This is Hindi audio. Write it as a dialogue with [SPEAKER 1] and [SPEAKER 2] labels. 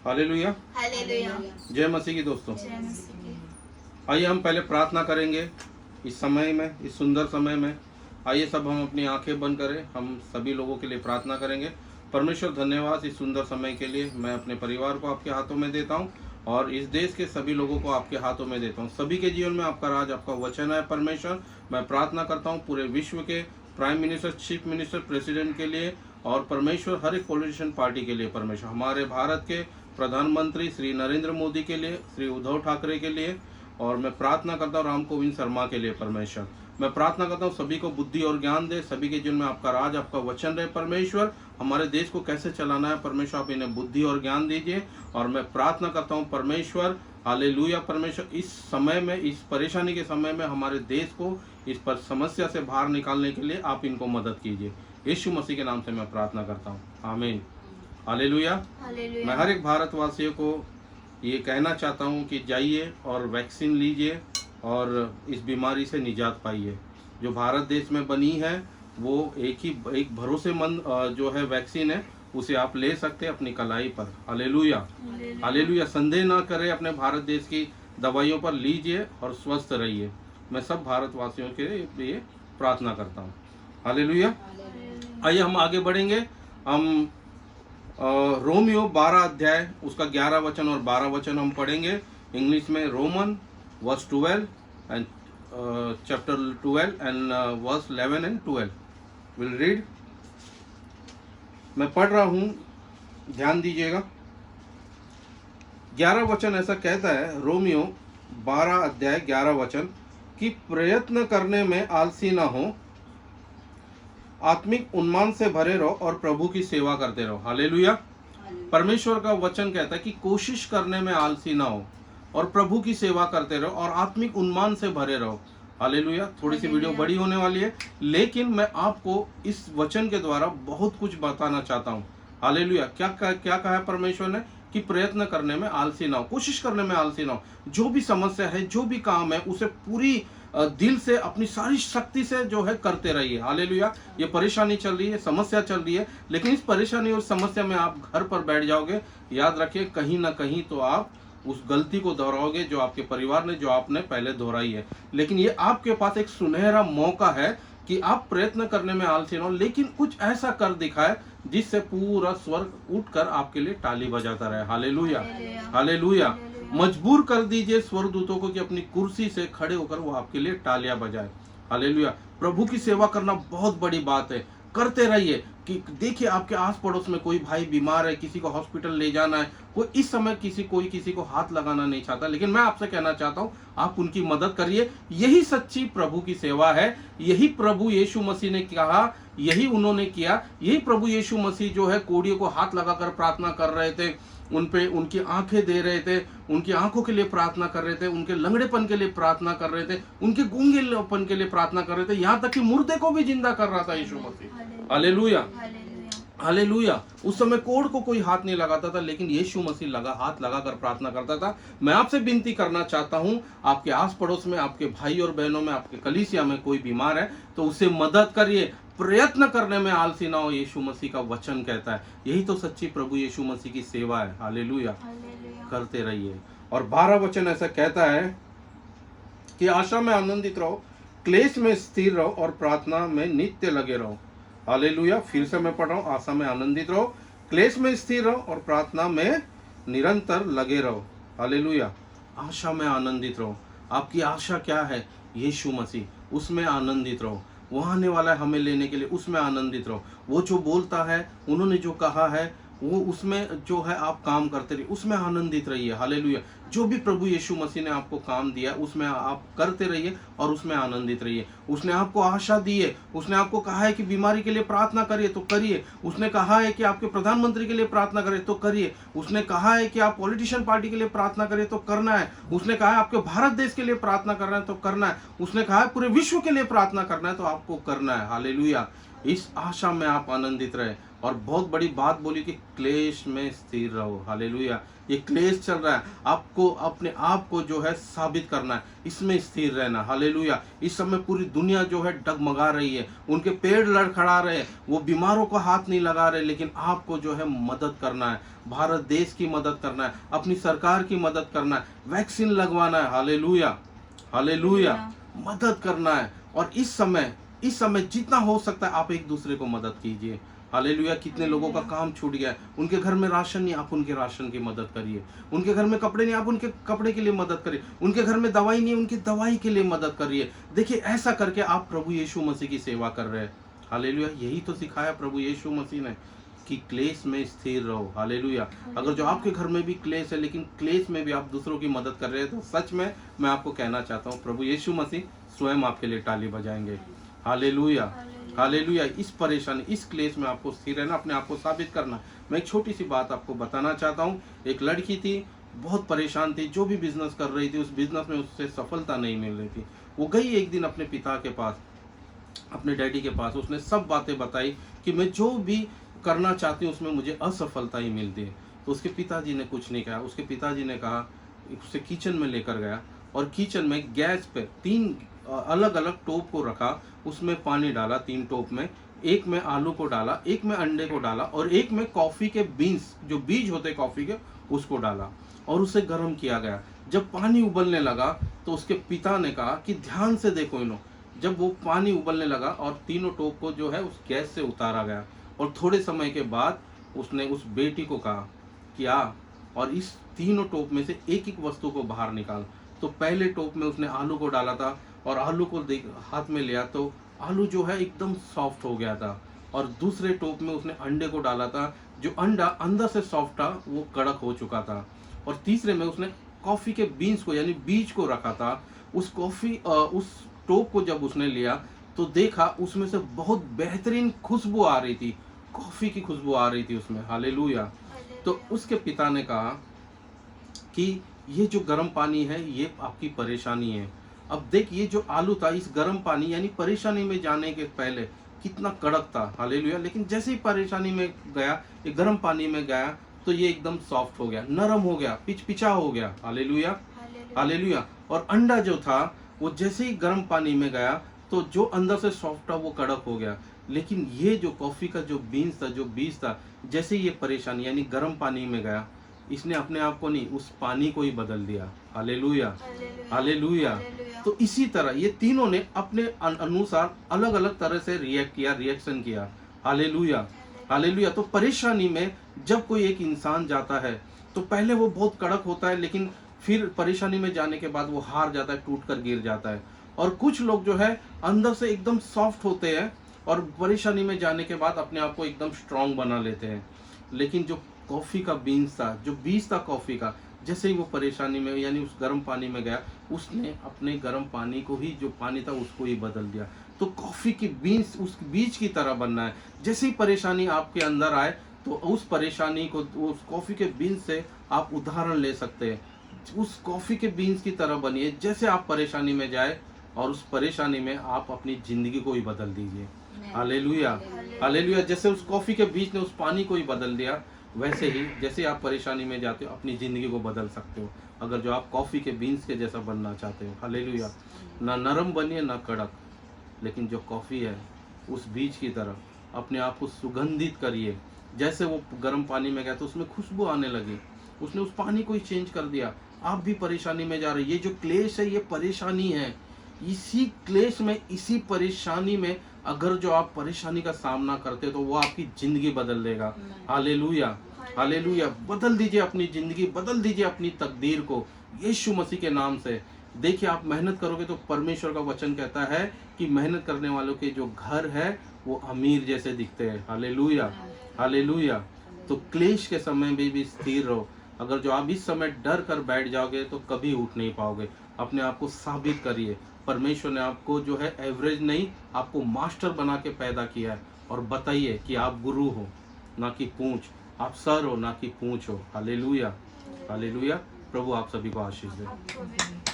[SPEAKER 1] हालेलुया।
[SPEAKER 2] हालेलुया।
[SPEAKER 1] जय मसीह की दोस्तों।
[SPEAKER 2] जय मसीह की।
[SPEAKER 1] आइए हम पहले प्रार्थना करेंगे इस समय में, इस सुंदर समय में। आइए सब हम अपनी आंखें बंद करें, हम सभी लोगों के लिए प्रार्थना करेंगे। परमेश्वर धन्यवाद इस सुंदर समय के लिए। मैं अपने परिवार को आपके हाथों में देता हूँ और इस देश के सभी लोगों को आपके हाथों में देता हूँ। सभी के जीवन में आपका राज, आपका वचन है परमेश्वर। मैं प्रार्थना करता हूँ पूरे विश्व के prime minister, chief minister, president के लिए और परमेश्वर हर एक पॉलिटिशियन पार्टी के लिए परमेश्वर, हमारे भारत के प्रधानमंत्री श्री नरेंद्र मोदी के लिए, श्री उद्धव ठाकरे के लिए, और मैं प्रार्थना करता हूँ राम गोविंद शर्मा के लिए परमेश्वर। मैं प्रार्थना करता हूँ सभी को बुद्धि और ज्ञान दे, सभी के जीवन में आपका राज, आपका वचन रहे परमेश्वर। हमारे देश को कैसे चलाना है परमेश्वर, आप इन्हें बुद्धि और ज्ञान दीजिए। और मैं प्रार्थना करता हूँ परमेश्वर, हालेलुया परमेश्वर, इस समय में, इस परेशानी के समय में हमारे देश को इस पर समस्या से बाहर निकालने के लिए आप इनको मदद कीजिए। यीशु मसीह के नाम से मैं प्रार्थना करता हूँ, आमीन। हालेलुया। मैं हर एक भारतवासियों को ये कहना चाहता हूँ कि जाइए और वैक्सीन लीजिए और इस बीमारी से निजात पाइए। जो भारत देश में बनी है वो एक भरोसेमंद जो है वैक्सीन है, उसे आप ले सकते हैं अपनी कलाई पर। हालेलुया। हालेलुया। संदेह ना करें अपने भारत देश की दवाइयों पर, लीजिए और स्वस्थ रहिए। मैं सब भारतवासियों के लिए प्रार्थना करता हूँ। हालेलुया। आइए हम आगे बढ़ेंगे। हम रोमियो 12 अध्याय उसका 11 वचन और 12 वचन हम पढ़ेंगे इंग्लिश में। Roman verse 12 and chapter 12 and verse 11 and 12 will read. मैं पढ़ रहा हूं, ध्यान दीजिएगा। 11 वचन ऐसा कहता है, रोमियो 12 अध्याय 11 वचन, कि प्रयत्न करने में आलसी ना हो, आत्मिक उन्मान से भरे रहो और प्रभु की सेवा करते रहो। हालेलुया। परमेश्वर का वचन कहता है कि कोशिश करने में आलसी ना हो और प्रभु की सेवा करते रहो और आत्मिक उन्मान से भरे रहो। हालेलुया। थोड़ी सी वीडियो बड़ी होने वाली है, लेकिन मैं आपको इस वचन के द्वारा बहुत कुछ बताना चाहता हूँ। हालेलुया। क्या कहा है परमेश्वर ने? कि प्रयत्न करने में आलसी ना हो, कोशिश करने में आलसी ना हो। जो भी समस्या है, जो भी काम है, उसे पूरी दिल से, अपनी सारी शक्ति से जो है करते रहिए। हालेलुया। ये परेशानी चल रही है, समस्या चल रही है, लेकिन इस परेशानी और समस्या में आप घर पर बैठ जाओगे, याद रखिए कहीं ना कहीं तो आप उस गलती को दोहराओगे जो आपके परिवार ने, जो आपने पहले दोहराई है। लेकिन ये आपके पास एक सुनहरा मौका है कि आप प्रयत्न करने में आलसी ना हो, लेकिन कुछ ऐसा कर दिखाए जिससे पूरा स्वर्ग उठकर आपके लिए ताली बजाता रहे। हालेलुया। हालेलुया। मजबूर कर दीजिए स्वर्गदूतों को कि अपनी कुर्सी से खड़े होकर वो आपके लिए तालियां बजाए। हालेलुया। प्रभु की सेवा करना बहुत बड़ी बात है, करते रहिए। कि देखिए आपके आस पड़ोस में कोई भाई बीमार है, किसी को हॉस्पिटल ले जाना है, कोई इस समय कोई किसी को हाथ लगाना नहीं चाहता, लेकिन मैं आपसे कहना चाहता हूं आप उनकी मदद करिए। यही सच्ची प्रभु की सेवा है। यही प्रभु यीशु मसीह ने कहा, यही उन्होंने किया। यही प्रभु यीशु मसीह जो है कोड़ियों को हाथ लगाकर प्रार्थना कर रहे थे, उन पे उनकी आंखें दे रहे थे, उनकी आंखों के लिए प्रार्थना कर रहे थे, उनके लंगड़ेपन के लिए प्रार्थना कर रहे थे, उनके गूंगेपन के लिए प्रार्थना कर रहे थे, यहाँ तक कि मुर्दे को भी जिंदा कर रहा था यीशु मसीह। हालेलुया। हालेलुया। उस समय कोड़ को कोई हाथ नहीं लगाता था, लेकिन यीशु मसीह हाथ लगाकर प्रार्थना करता था। मैं आपसे विनती करना चाहता हूं, आपके आस पड़ोस में, आपके भाई और बहनों में, आपके कलीसिया में कोई बीमार है तो उसे मदद करिए। प्रयत्न करने में आलसी ना हो, यीशु मसीह का वचन कहता है। यही तो सच्ची प्रभु यीशु मसीह की सेवा है। हालेलुया। करते रहिए। और 12 वचन ऐसा कहता है कि आशा में आनंदित रहो, क्लेश में स्थिर रहो और प्रार्थना में नित्य लगे रहो। हालेलुया। फिर से मैं पढ़ रहा हूँ, आशा में आनंदित रहो, क्लेश में स्थिर रहो और प्रार्थना में निरंतर लगे रहो। हालेलुया। आशा में आनंदित रहो। आपकी आशा क्या है? यीशु मसीह, उसमें आनंदित रहो। वो आने वाला है हमें लेने के लिए, उसमें आनंदित रहो। वो जो बोलता है, उन्होंने जो कहा है, वो उसमें जो है आप काम करते रहिए, उसमें आनंदित रहिए। हालेलुया। जो भी प्रभु यीशु मसीह ने आपको काम दिया उसमें आप करते रहिए और उसमें आनंदित रहिए। उसने आपको आशा दी है, उसने आपको कहा है कि बीमारी के लिए प्रार्थना करिए तो करिए। उसने कहा है कि आपके प्रधानमंत्री के लिए प्रार्थना करिए तो करिए। उसने कहा है कि आप पॉलिटिशियन पार्टी के लिए प्रार्थना करिए तो करना है। उसने कहा है आपके भारत देश के लिए प्रार्थना करना है तो करना है। उसने कहा है पूरे विश्व के लिए प्रार्थना करना है तो आपको करना है। हालेलुया। इस आशा में आप आनंदित रहे। और बहुत बड़ी बात बोली कि क्लेश में स्थिर रहो। हालेलुया। ये क्लेश चल रहा है, आपको अपने आप को जो है साबित करना है, इसमें स्थिर रहना। हालेलुया। इस समय पूरी दुनिया जो है डगमगा रही है, उनके पेड़ लड़खड़ा रहे हैं, वो बीमारों को हाथ नहीं लगा रहे, लेकिन आपको जो है मदद करना है, भारत देश की मदद करना है, अपनी सरकार की मदद करना है, वैक्सीन लगवाना है। हालेलुया। हालेलुया। मदद करना है। और इस समय जितना हो सकता है आप एक दूसरे को मदद कीजिए। हालेलुया। कितने लोगों का काम छूट गया है, उनके घर में राशन नहीं, आप उनके राशन की मदद करिए। उनके घर में कपड़े नहीं, आप उनके कपड़े के लिए मदद करिए। उनके घर में दवाई नहीं, उनकी दवाई के लिए मदद करिए। देखिए, ऐसा करके आप प्रभु यीशु मसीह की सेवा कर रहे हैं। हालेलुया। यही तो सिखाया प्रभु यीशु मसीह ने कि क्लेश में स्थिर रहो। हालेलुया। अगर जो आपके घर में भी क्लेश है, लेकिन क्लेश में भी आप दूसरों की मदद कर रहे हैं, तो सच में मैं आपको कहना चाहता हूँ, प्रभु यीशु मसीह स्वयं आपके लिए ताली बजाएंगे। हालेलुया। हालेलुया। इस परेशानी, इस क्लेश में आपको स्थिर रहना, अपने आप को साबित करना। मैं एक छोटी सी बात आपको बताना चाहता हूँ। एक लड़की थी, बहुत परेशान थी, जो भी बिजनेस कर रही थी उस बिजनेस में उससे सफलता नहीं मिल रही थी। वो गई एक दिन अपने पिता के पास, अपने डैडी के पास, उसने सब बातें बताई कि मैं जो भी करना चाहती हूँ उसमें मुझे असफलता ही मिलती है। तो उसके पिताजी ने कुछ नहीं कहा। उसके पिताजी ने कहा, उसे किचन में लेकर गया और किचन में गैस पे 3 अलग अलग टोप को रखा, उसमें पानी डाला 3 टोप में, एक में आलू को डाला, एक में अंडे को डाला और एक में कॉफ़ी के बीन्स, जो बीज होते कॉफ़ी के, उसको डाला और उसे गर्म किया गया। जब पानी उबलने लगा तो उसके पिता ने कहा कि ध्यान से देखो इन्हों। जब वो पानी उबलने लगा और तीनों टोप को जो है उस गैस से उतारा गया और थोड़े समय के बाद उसने उस बेटी को कहा कि आ और इस तीनों टोप में से एक एक वस्तु को बाहर निकाल। तो पहले टोप में उसने आलू को डाला था और आलू को हाथ में लिया तो आलू जो है एकदम सॉफ्ट हो गया था। और दूसरे टोप में उसने अंडे को डाला था, जो अंडा अंदर से सॉफ्ट था वो कड़क हो चुका था। और तीसरे में उसने कॉफ़ी के बीन्स को यानी बीज को रखा था। उस टोप को जब उसने लिया तो देखा उसमें से बहुत बेहतरीन खुशबू आ रही थी, कॉफ़ी की खुशबू आ रही थी उसमें। हालेलुया। तो उसके पिता ने कहा कि ये जो गर्म पानी है ये आपकी परेशानी है। अब देख, ये जो आलू था इस गर्म पानी यानी परेशानी में जाने के पहले कितना कड़क था। हालेलुया। लेकिन जैसे ही परेशानी में गया, ये गर्म पानी में गया तो ये एकदम सॉफ्ट हो गया, नरम हो गया, पिचपिचा हो गया। हालेलुया। हालेलुया। और अंडा जो था वो जैसे ही गर्म पानी में गया तो जो अंदर से सॉफ्ट था वो कड़क हो गया। लेकिन ये जो कॉफ़ी का जो बीन्स था, जो बीज था, जैसे ही ये परेशानी यानी गर्म पानी में गया, इसने अपने आप को नहीं, उस पानी को ही बदल दिया। हालेलुया। हालेलुया। तो इसी तरह ये तीनों ने अपने अनुसार अलग अलग तरह से रिएक्शन किया। हालेलुया। हालेलुया। तो परेशानी में जब कोई एक इंसान जाता है तो पहले वो बहुत कड़क होता है, लेकिन फिर परेशानी में जाने के बाद वो हार जाता है, टूट कर गिर जाता है। और कुछ लोग जो है अंदर से एकदम सॉफ्ट होते हैं और परेशानी में जाने के बाद अपने आप को एकदम स्ट्रांग बना लेते हैं। लेकिन जो कॉफ़ी का बीन्स था, जो बीज था कॉफ़ी का, जैसे ही वो परेशानी में यानी उस गर्म पानी में गया, उसने अपने गर्म पानी को ही, जो पानी था उसको ही बदल दिया। तो कॉफ़ी की बीन्स उस बीज की तरह बनना है। जैसे ही परेशानी आपके अंदर आए तो उस परेशानी को, उस कॉफ़ी के बीन्स से आप उदाहरण ले सकते हैं। उस कॉफ़ी के बीन्स की तरह बनिए, जैसे आप परेशानी में जाए और उस परेशानी में आप अपनी ज़िंदगी को ही बदल दीजिए। हालेलुया। हालेलुया। जैसे उस कॉफ़ी के बीज ने उस पानी को ही बदल दिया, वैसे ही जैसे आप परेशानी में जाते हो अपनी ज़िंदगी को बदल सकते हो, अगर जो आप कॉफ़ी के बीन्स के जैसा बनना चाहते हो। हालेलुया। ना नरम बनिए ना कड़क, लेकिन जो कॉफ़ी है उस बीज की तरह अपने आप को सुगंधित करिए। जैसे वो गर्म पानी में गया तो उसमें खुशबू आने लगी, उसने उस पानी को ही चेंज कर दिया। आप भी परेशानी में जा रहे, ये जो क्लेश है ये परेशानी है। इसी क्लेश में, इसी परेशानी में अगर जो आप परेशानी का सामना करते हो तो वो आपकी ज़िंदगी बदल देगा। हालेलुया। हालेलुया। बदल दीजिए अपनी ज़िंदगी, बदल दीजिए अपनी तकदीर को यीशु मसीह के नाम से। देखिए, आप मेहनत करोगे तो परमेश्वर का वचन कहता है कि मेहनत करने वालों के जो घर है वो अमीर जैसे दिखते हैं। हालेलुया। हालेलुया। तो क्लेश के समय में भी स्थिर रहो। अगर जो आप इस समय डर कर बैठ जाओगे तो कभी उठ नहीं पाओगे। अपने आप को साबित करिए। परमेश्वर ने आपको जो है एवरेज नहीं, आपको मास्टर बना के पैदा किया है। और बताइए कि आप गुरु हो ना कि पूंछ, आप सर हो ना कि पूंछ हो। हालेलुया। हालेलुया। प्रभु आप सभी को आशीष दे।